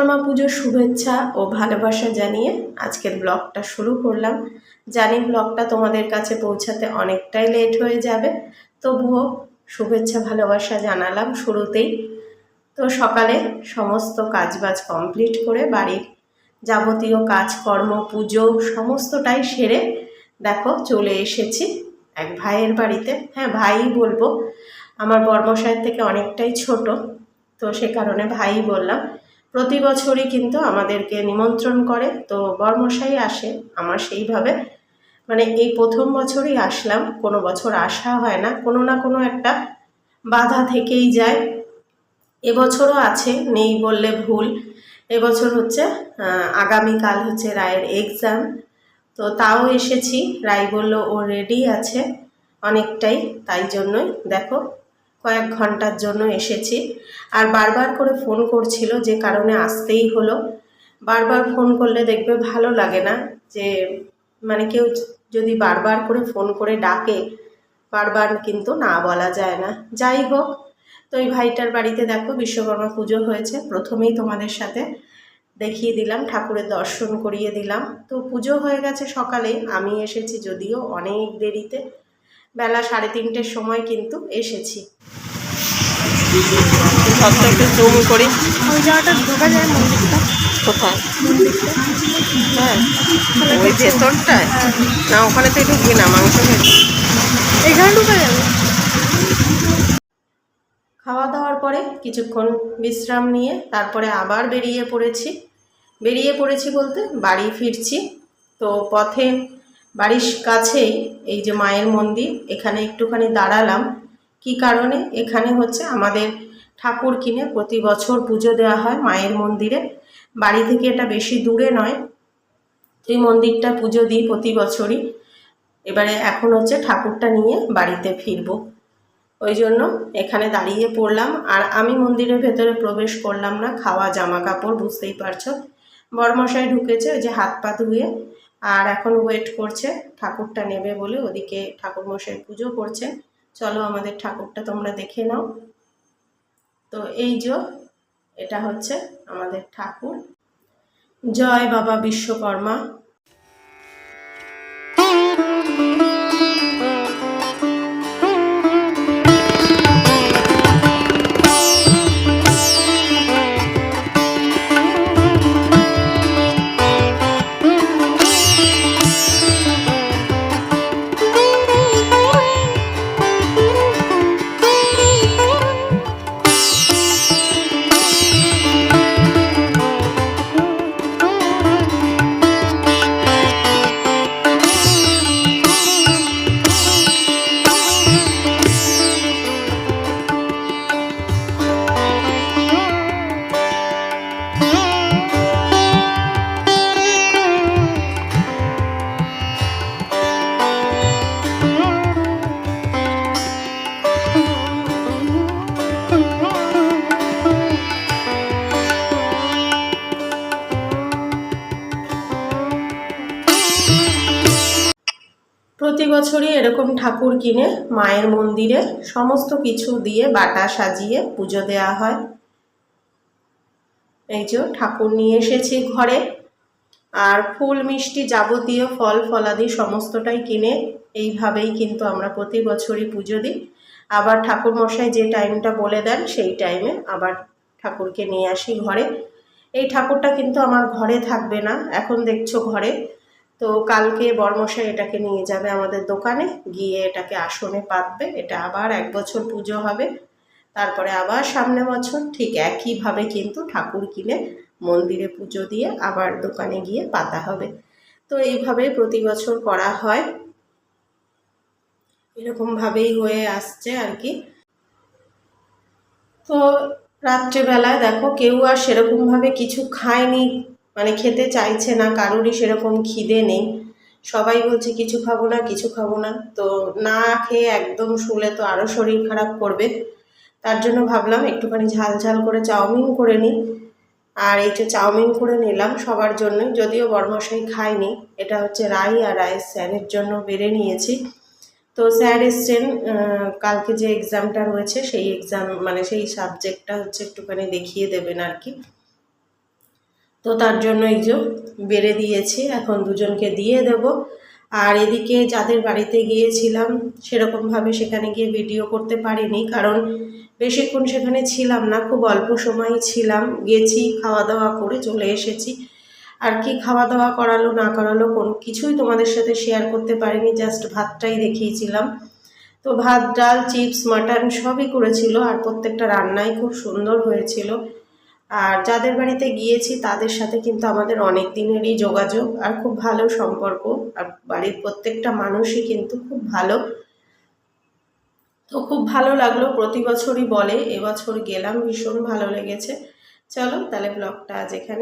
বিশ্বকর্মা পুজোর শুভেচ্ছা ও ভালোবাসা জানিয়ে আজকের ব্লগটা শুরু করলাম। জানি ব্লগটা তোমাদের কাছে পৌঁছাতে অনেকটাই লেট হয়ে যাবে, তবুও শুভেচ্ছা ভালোবাসা জানালাম শুরুতেই। তো সকালে সমস্ত কাজবাজ কমপ্লিট করে বাড়ির যাবতীয় কাজকর্ম পুজো সমস্তটাই সেরে দেখো চলে এসেছি এক ভাইয়ের বাড়িতে। হ্যাঁ, ভাই বলবো, আমার বর্মশাইয়ের থেকে অনেকটাই ছোট, তো সে কারণে ভাই বললাম। প্রতি বছরই কিন্তু আমাদেরকে নিমন্ত্রণ করে, তো বর্মশাই আসে। আমার সেইভাবে মানে এই প্রথম বছরই আসলাম, কোনো বছর আসা হয় না, কোনো না কোনো একটা বাধা থেকেই যায়। এবছরও আছে, নেই বললে ভুল। এবছর হচ্ছে আগামীকাল হচ্ছে রায়ের এক্সাম, তো তাও এসেছি। রায় বলল ও রেডি আছে অনেকটাই, তাই জন্যই দেখো কয়েক ঘন্টার জন্য এসেছি। আর বারবার করে ফোন করছিল, যে কারণে আসতেই হলো। বারবার ফোন করলে দেখবে ভালো লাগে না, যে মানে কেউ যদি বারবার করে ফোন করে ডাকে, বারবার কিন্তু না বলা যায় না। যাই হোক, তো এই ভাইটার বাড়িতে দেখো বিশ্বকর্মা পুজো হয়েছে। প্রথমেই তোমাদের সাথে দেখিয়ে দিলাম, ঠাকুরের দর্শন করিয়ে দিলাম। তো পুজো হয়ে গেছে সকালেই, আমি এসেছি যদিও অনেক দেরিতে, বেলা 3:30-র সময় কিন্তু এসেছি। সবটা একটু জুম করি, ওই জায়গাটা ঢোকা যায় মন্দিরটা। কোথায়? হ্যাঁ, ওই ভেতরটায় না, ওখানে তো ঢুকবি না, মাংস খেয়েছি। এখানে ঢোকা যাবে। খাওয়া দাওয়ার পরে কিছুক্ষণ বিশ্রাম নিয়ে তারপরে আবার বেরিয়ে পড়েছি বলতে বাড়ি ফিরছি। তো পথে বাড়ির কাছেই এই যে মায়ের মন্দির, এখানে একটুখানি দাঁড়ালাম। কি কারণে? এখানে হচ্ছে আমাদের ঠাকুর কিনে প্রতি বছর পুজো দেওয়া হয় মায়ের মন্দিরে। বাড়ি থেকে এটা বেশি দূরে নয়, এই মন্দিরটা পুজো দিই প্রতি বছরই। এবারে এখন হচ্ছে ঠাকুরটা নিয়ে বাড়িতে ফিরবো, ওই জন্য এখানে দাঁড়িয়ে পড়লাম। আর আমি মন্দিরের ভেতরে প্রবেশ করলাম না, খাওয়া জামা কাপড় বুঝতেই পারছো। বরমশাই ঢুকেছে ওই যে হাত পা ধুয়ে, আর এখন ওয়েট করছে ঠাকুরটা নেবে বলে। ওদিকে ঠাকুরমশাই পুজো করছেন। চলো আমাদের ঠাকুরটা তোমরা দেখে নাও। তো এই যে এটা হচ্ছে আমাদের ঠাকুর। জয় বাবা বিশ্বকর্মা। প্রতি বছরই এরকম ঠাকুর কিনে মায়ের মন্দিরে সমস্ত কিছু দিয়ে বাটা সাজিয়ে পুজো দেওয়া হয়। এই যে ঠাকুর নিয়ে এসেছি ঘরে, আর ফুল মিষ্টি যাবতীয় ফল ফলাদি সমস্তটাই কিনে এইভাবেই কিন্তু আমরা প্রতি বছরই পুজো দিই। আবার ঠাকুর মশাই যে টাইমটা বলে দেন সেই টাইমে আবার ঠাকুরকে নিয়ে আসি ঘরে। এই ঠাকুরটা কিন্তু আমার ঘরে থাকবে না, এখন দেখছো ঘরে। তো কালকে বরমশাই এটাকে নিয়ে যাবে আমাদের দোকানে, গিয়ে এটাকে আসনে পাতবে। এটা আবার 1 বছর পুজো হবে, তারপরে আবার সামনে বছর ঠিক একইভাবে কিন্তু ঠাকুর কিনে মন্দিরে পুজো দিয়ে আবার দোকানে গিয়ে পাতা হবে। তো এইভাবে প্রতি বছর করা হয়, এরকমভাবেই হয়ে আসছে আর কি। তো রাত্রেবেলায় দেখো কেউ আর সেরকমভাবে কিছু খায়নি, মানে খেতে চাইছে না, কারোরই সেরকম খিদে নেই। সবাই বলছে কিছু খাবো না কিছু খাবো না। তো না খেয়ে একদম শুলে তো আরও শরীর খারাপ করবে, তার জন্য ভাবলাম একটুখানি ঝাল ঝাল করে চাউমিন করে নিই। আর এই যে চাউমিন করে নিলাম সবার জন্যই, যদিও বরমশাই খায়নি। এটা হচ্ছে রাই আর রায়ের স্যারের জন্য বেড়ে নিয়েছি। তো স্যার এসছেন, কালকে যে এক্সামটা রয়েছে সেই এক্সাম মানে সেই সাবজেক্টটা হচ্ছে একটুখানি দেখিয়ে দেবেন আর কি। তো তার জন্য এই যে বেড়ে দিয়েছি, এখন দুজনকে দিয়ে দেব। আর এদিকে যাদের বাড়িতে গিয়েছিলাম সেরকমভাবে সেখানে গিয়ে ভিডিও করতে পারিনি, কারণ বেশিক্ষণ সেখানে ছিলাম না, খুব অল্প সময় ছিলাম, গেছি খাওয়া দাওয়া করে চলে এসেছি। আর কি খাওয়া দাওয়া করালো না করালো কোনো কিছুই তোমাদের সাথে শেয়ার করতে পারিনি, জাস্ট ভাতটাই দেখিয়েছিলাম। তো ভাত, ডাল, চিপস, মাটন সবই করেছিল, আর প্রত্যেকটা রান্নাই খুব সুন্দর হয়েছিল। আর যাদের বাড়িতে গিয়েছি তাদের সাথে কিন্তু আমাদের অনেক দিনেরই যোগাযোগ আর খুব ভালো সম্পর্ক, আর বাড়ির প্রত্যেকটা মানুষই কিন্তু খুব ভালো। তো খুব ভালো লাগলো, প্রতি বছরই বলে, এবছর গেলাম, ভীষণ ভালো লেগেছে। চলো তাহলে ব্লগটা আজ এখানে।